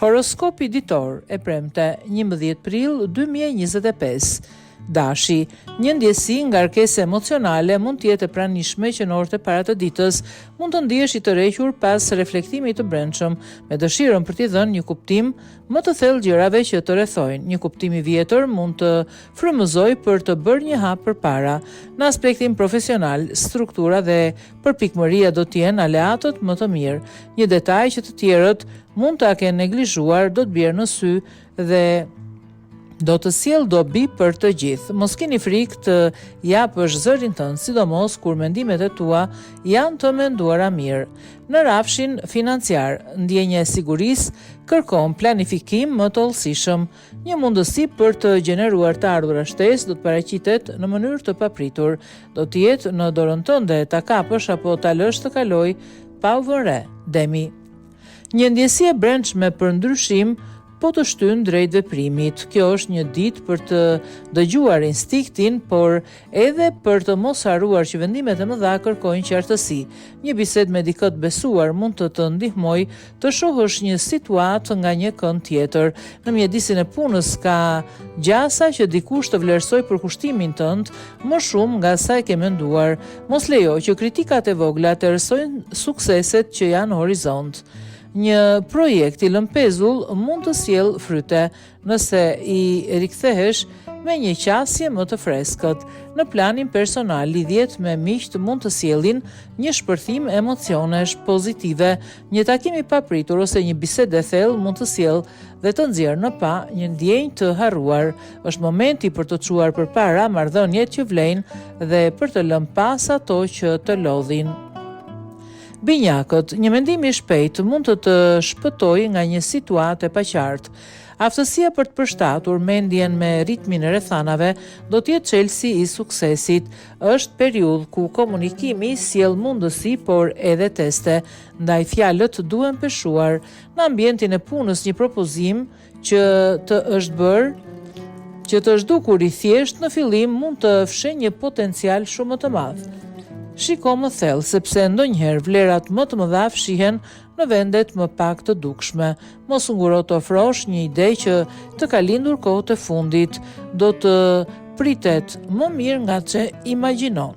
Horoskopi ditor e premte 11 prill 2025. Dashi, një ndjesi nga ngarkesa emocionale mund të jetë e pranishme që në orët e para të ditës mund të ndihesh i tërhequr pas reflektimit të brendshëm, me dëshirën për t'i dhënë një kuptim më të thellë gjërave që të rrethojnë. Një kuptim i vjetër mund të frymëzojë për të bërë një hap përpara. Në aspektin profesional, struktura dhe përpikmëria do të jenë aleatët më të mirë. Një detaj që të tjerët mund ta kenë neglizhuar do të bjerë në sy dhe do të sjell dobi për të gjithë. Mos keni frikë të japësh zërin tënd, sidomos kur mendimet e tua janë të menduara mirë. Në rafshin financiar, ndjenja e sigurisë kërkon planifikim më të hollësishëm. Një mundësi për të gjeneruar të ardhurë shtesë do të paraqitet në mënyrë të papritur. Do të jetë në dorën tënde ta kapësh apo ta lësh të kalojë pa u vënë re. Demi. Një ndjesi e brendshme për ndryshim po të shtyn drejt veprimit. Kjo është një ditë për të dëgjuar instiktin, por edhe për të mos harruar që vendimet e mëdha kërkojnë qartësi. Një bisedë me dikë të besuar mund të ndihmojë të shohësh një situatë nga një kënd tjetër. Në mjedisin e punës ka gjasa që dikush të vlerësoj përkushtimin tënd më shumë nga sa e ke menduar. Mos lejo që kritikat e vogla të erësojnë sukseset që janë në horizont. Një projekt i lëmpezull mund të sjellë fryte nëse i rikthehesh me një qasje më të freskët. Në planin personal, lidhjet me miqt mund të sjellin një shpërthim emocionesh pozitive. Një takim i papritur ose një bisedë e thellë mund të sjellë dhe të nxjerrë në pa një ndjenjë të harruar. Është momenti për të çuar përpara marrëdhëniet që vlejnë dhe për të lënë pas ato që të lodhin. Binjakët, një mendim i shpejtë mund të shpëtojë nga një situatë e paqartë. Aftësia për të përshtatur mendjen me ritmin e rrethanave do të jetë çelësi i suksesit. Është periudhë ku komunikimi sjell mundësi, por edhe teste, ndaj fjalët duhen peshuar. Në ambientin e punës, një propozim që të është dukur i thjesht në fillim mund të fshehë një potencial shumë më të madh. Shiko më thellë, sepse ndonjëherë vlerat më të mëdha fshihen në vendet më pak të dukshme. Mos nguro të ofrosh një ide që të ka lindur kohët e fundit, do të pritet më mirë nga që imagjinon.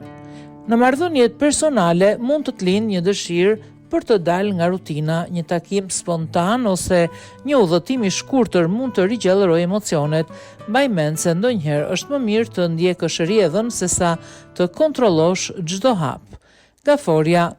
Në marrëdhëniet personale mund të lindë një dëshirë për të dalë nga rutina, një takim spontan ose një udhëtim i shkurtër mund të rigjallërojë emocionet. Mbaj mend se ndonjëherë është më mirë të ndjekësh rrjedhën sesa të kontrollosh çdo hap. Gaforia.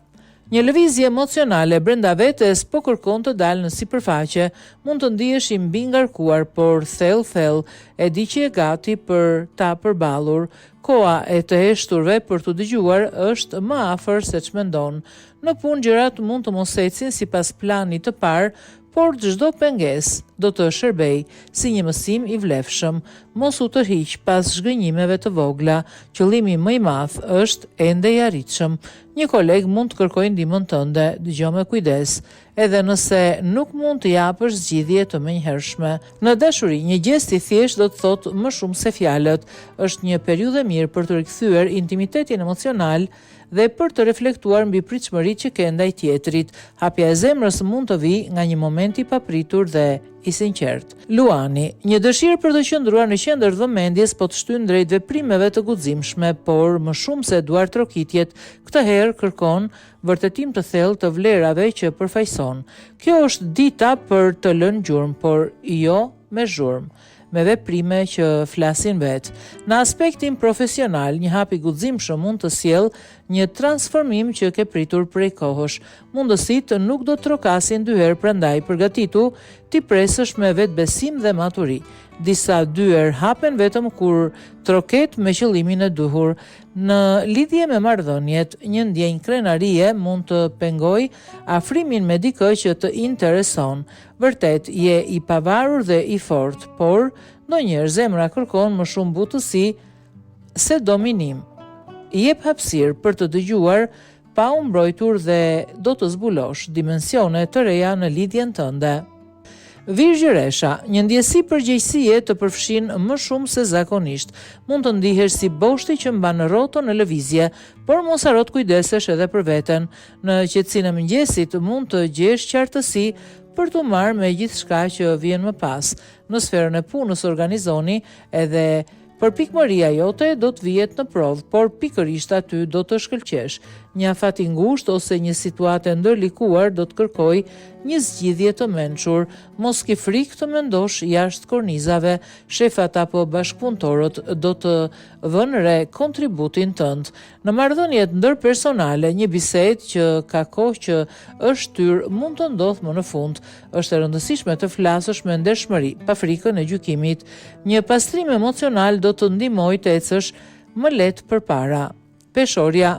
Një lëvizje emocionale brenda vetes po kërkon të dalë në sipërfaqe, mund të ndihesh i mbi ngarkuar, por thellë e di që je gati për ta përballur. Koha e të heshturve për të dëgjuar është më afër se ç'mendon. Në punë gjërat mund të mos ecin sipas planit të parë, por çdo pengesë do të shërbej si një mësim i vlefshëm. Mos u tërhiq pas zhgënjimeve të vogla. Qëllimi më i madh është ende i arritshëm. Një koleg mund të kërkojë ndihmën tënde, dëgjoj me kujdes, edhe nëse nuk mund të japësh zgjidhje të menjëhershme. Në dashuri, një gest i thjesht do të thotë më shumë se fjalët. Është një periudhë e mirë për të rikthyer intimitetin emocional dhe për të reflektuar mbi pritshmëritë që ke ndaj tjetrit. Hapja e zemrës mund të vijë nga një moment i papritur dhe i sinqert. Luani, një dëshirë për të qëndruar në qendër vëmendjes po të shtyn drejt veprimeve të guximshme, por më shumë se duartrokitjet, këtë herë kërkon vërtetim të thellë të vlerave që përfaqëson. Kjo është dita për të lënë gjurmë, por jo me zhurmë, me veprime që flasin vetë. Në aspektin profesional, një hap i guximshëm mund të sjellë një transformim që ke pritur prej kohësh. Mundësitë nuk do të trokasin dy herë, prandaj përgatitu ti presësh me vetbesim dhe maturi. Disa dyer hapen vetëm kur troket me qëllimin e duhur. Në lidhje me marrëdhëniet, një ndjenjë krenarie mund të pengojë afrimin me dikë që të intereson. Vërtet je i pavarur dhe i fortë, por ndonjëherë zemra kërkon më shumë butësi se dominim. Jep hapësirë për të dëgjuar pa u mbrojtur dhe do të zbulosh dimensione të reja në lidhjen tënde. Virgjë Resha, një ndjesi përgjegjësie të përfshin më shumë se zakonisht. Mund të ndihesh si boshti që mban rroton në lëvizje, por mos harro të kujdesesh edhe për veten. Në qetësinë e mëngjesit mund të gjesh qartësi për të marrë me gjithçka që vjen më pas. Në sferën e punës organizoni edhe për pikëmëria jote do të vihet në provë, por pikërisht aty do të shkëlqesh. Një afat i ngushtë ose një situatë e ndërlikuar do të kërkoj një zgjidhje të mençur. Mos ke frikë të mendosh jashtë kornizave. Shefat apo bashkëpunëtorët do të vënë re kontributin tënd. Në marrëdhëniet ndërpersonale, një bisedë që ka kohë që është tyr mund të ndodhë më në fund. Është e rëndësishme të flasësh me ndershmëri, pa frikën e gjykimit. Një pastrim emocional do të ndihmojë të ecësh më lehtë përpara. Peshorja,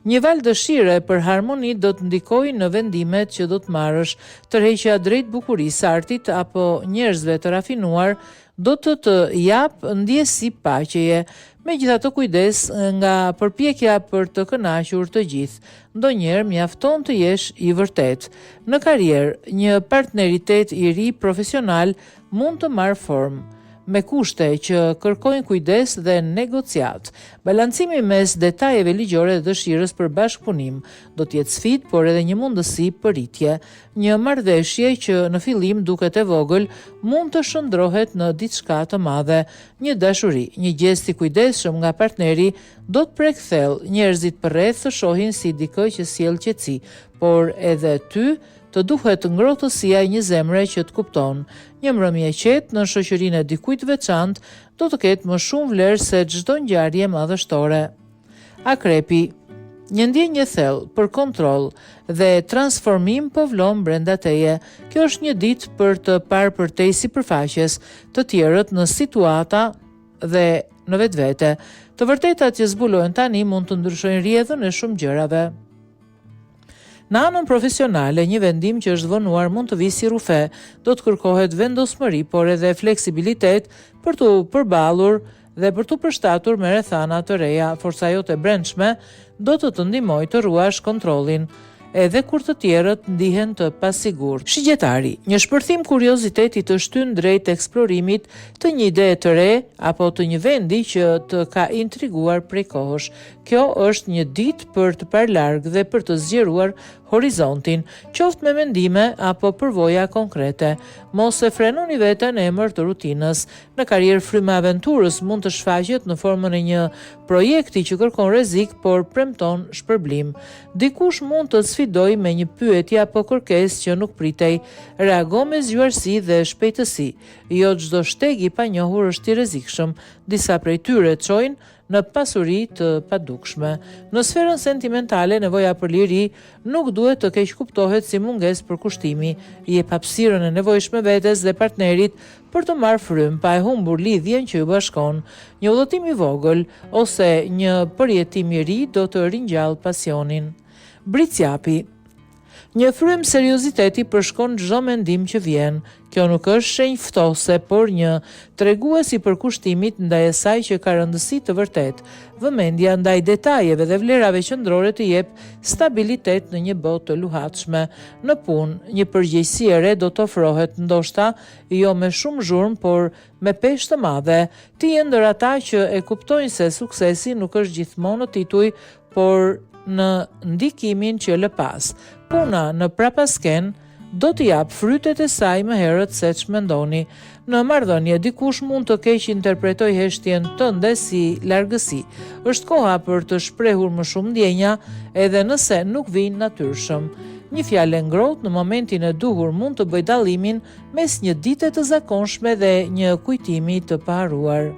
një val dëshire për harmoni do të ndikojë në vendimet që do të marrësh. Tërheqja drejt bukurisë, artit apo njerëzve të rafinuar do të jap ndjesi paqeje. Megjithatë kujdes nga përpjekja për të kënaqur të gjithë. Ndonjëherë mjafton të jesh i vërtet. Në karrierë, një partneritet i ri profesional mund të marrë formë, me kushte që kërkojnë kujdes dhe negociat. Balancimi mes detajeve ligjore dhe dëshirës për bashkëpunim do të jetë sfidë, por edhe një mundësi për rritje. Një marrëveshje që në fillim duket e vogël mund të shndrohet në diçka të madhe. Një dashuri, një gest i kujdesshëm nga partneri do të prek thellë. Njerëzit përreth të shohin si dikë që sjell qetësi, por edhe ty të duhet ngrohtësia e një zemre që të kupton. Një mbrëmje e qetë në shoqërinë e dikujt veçantë do të ketë më shumë vlerë se çdo ngjarje madhështore. Akrepi, një ndjenjë thellë për kontroll dhe transformim po vlon brenda teje. Kjo është një ditë për të parë përtej sipërfaqes të tjerët në situata dhe në vetvete. Të vërtetat që zbulojnë tani mund të ndryshojnë rrjedhën e shumë gjërave. Në anën profesionale, një vendim që është vënuar mund të vijë si rufe. Do të kërkohet vendosmëri, por edhe fleksibilitet për të përballur dhe për të përshtatur me rrethana të reja. Forca jote e brendshme do të ndihmojë të ruash kontrollin, edhe kur të tjerët ndihen të pasigurt. Shigjetari, një shpërthim kurioziteti të shtyn drejt eksplorimit të një ide të re apo të një vendi që të ka intriguar prej kohësh. Kjo është një ditë për të parë larg dhe për të zgjeruar horizontin, qoftë me mendime apo përvoja konkrete. Mos e frenoni veten në emër të rutinës. Në karrierë fryma e aventurës mund të shfaqet në formën e një projekti që kërkon rrezik por premton shpërblim. Dikush mund të sfidoj me një pyetje apo kërkesë që nuk pritej. Reago me zgjuarsi dhe shpejtësi. Jo çdo shteg i panjohur është i rrezikshëm. Disa prej tyre çojnë në pasuri të padukshme. Në sferën sentimentale, nevoja për liri nuk duhet të keq kuptohet si mungesë përkushtimi. Jep hapësirën e nevojshme vetes dhe partnerit për të marrë frymë, pa e humbur lidhjen që ju bashkon. Një udhëtim i vogël ose një përjetim i ri do të ringjall pasionin. Bricjapi, një frymë serioziteti përshkon çdo mendim që vjen. Kjo nuk është shenjë ftose, por një tregues i përkushtimit ndaj asaj që ka rëndësi të vërtet. Vëmendja ndaj detajeve dhe vlerave qendrore të jep stabilitet në një botë të luhatshme. Në punë, një përgjegjësi e re do të ofrohet, ndoshta jo me shumë zhurmë, por me peshë të madhe. Ti je ndër ata që e kuptojnë se suksesi nuk është gjithmonë në tituj, por në ndikimin që lë pas. Puna në prapasken do t'i jap frytet e saj më herët se ç'mendoni. Në marrëdhënie dikush mund të keq interpretoj heshtjen tënde si largësi. Është koha për të shprehur më shumë ndjenja, edhe nëse nuk vijnë natyrshëm. Një fjalë ngrohtë në momentin e duhur mund të bëjë dallimin mes një dite të zakonshme dhe një kujtimi të paharuar.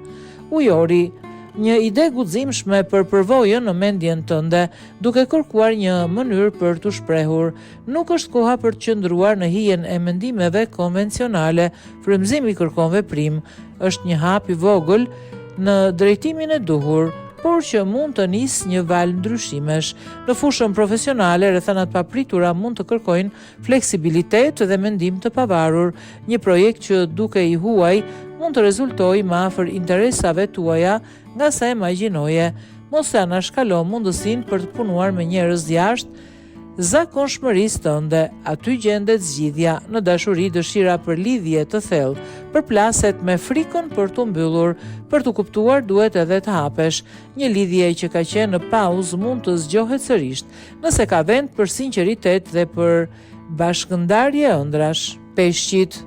Ujori, një ide guximshme për përvojën në mendjen tënde, duke kërkuar një mënyrë për të shprehur. Nuk është koha për të qëndruar në hijen e mendimeve konvencionale. Frymëzimi kërkon veprim. Është një hap i vogël në drejtimin e duhur, por që mund të nisë një val ndryshimesh. Në fushën profesionale, rrethanat papritura mund të kërkojnë fleksibilitet dhe mendim të pavarur. Një projekt që duke i huaj mund të rezultojë më afër interesave tuaja nga sa imagjinoje. Mos e anashkalo mundësinë për të punuar me njerëz jashtë zakonshmërisë tënde, aty gjendet zgjidhja. Në dashuri, dëshira për lidhje të thellë përplaset me frikën për të mbyllur. Për të kuptuar duhet edhe të hapesh. Një lidhje që ka qenë në pauzë mund të zgjohet sërish, nëse ka vend për sinqeritet dhe për bashkëndarje ëndrash. Peshqit.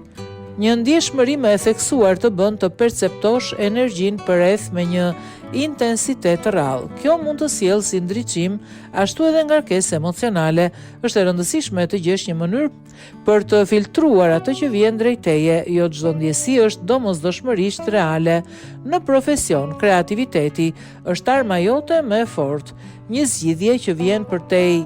Një ndjeshmëri më e theksuar të bën të perceptosh energjinë përreth me një intensitet të rrallë. Kjo mund të sjellë si ndriçim, ashtu edhe ngarkesë emocionale. Është e rëndësishme të gjesh një mënyrë për të filtruar atë që vjen drejt teje. Jo çdo ndjesi është domosdoshmërisht reale. Në profesion, kreativiteti është arma jote më e fortë. Një zgjidhje që vjen përtej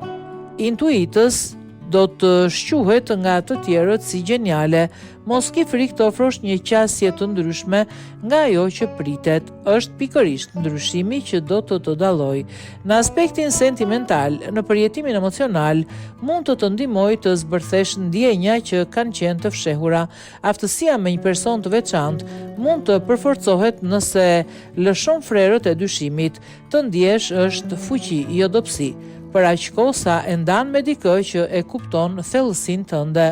intuitës do të shquhet nga të tjerët si geniale. Mos ki frikë të ofrosh një qasje të ndryshme nga ajo që pritet. Është pikërisht ndryshimi që do të dallojë. Në aspektin sentimental, në përjetimin emocional, mund të ndihmojë të zbërthesh ndjenja që kanë qenë të fshehura. Aftësia me një person të veçantë mund të përforcohet nëse lëshon frerët e dyshimit. Të ndjesh është fuqi, jo dobësi. Për aq kohë sa e ndan me dikë që e kupton thellësinë tënde.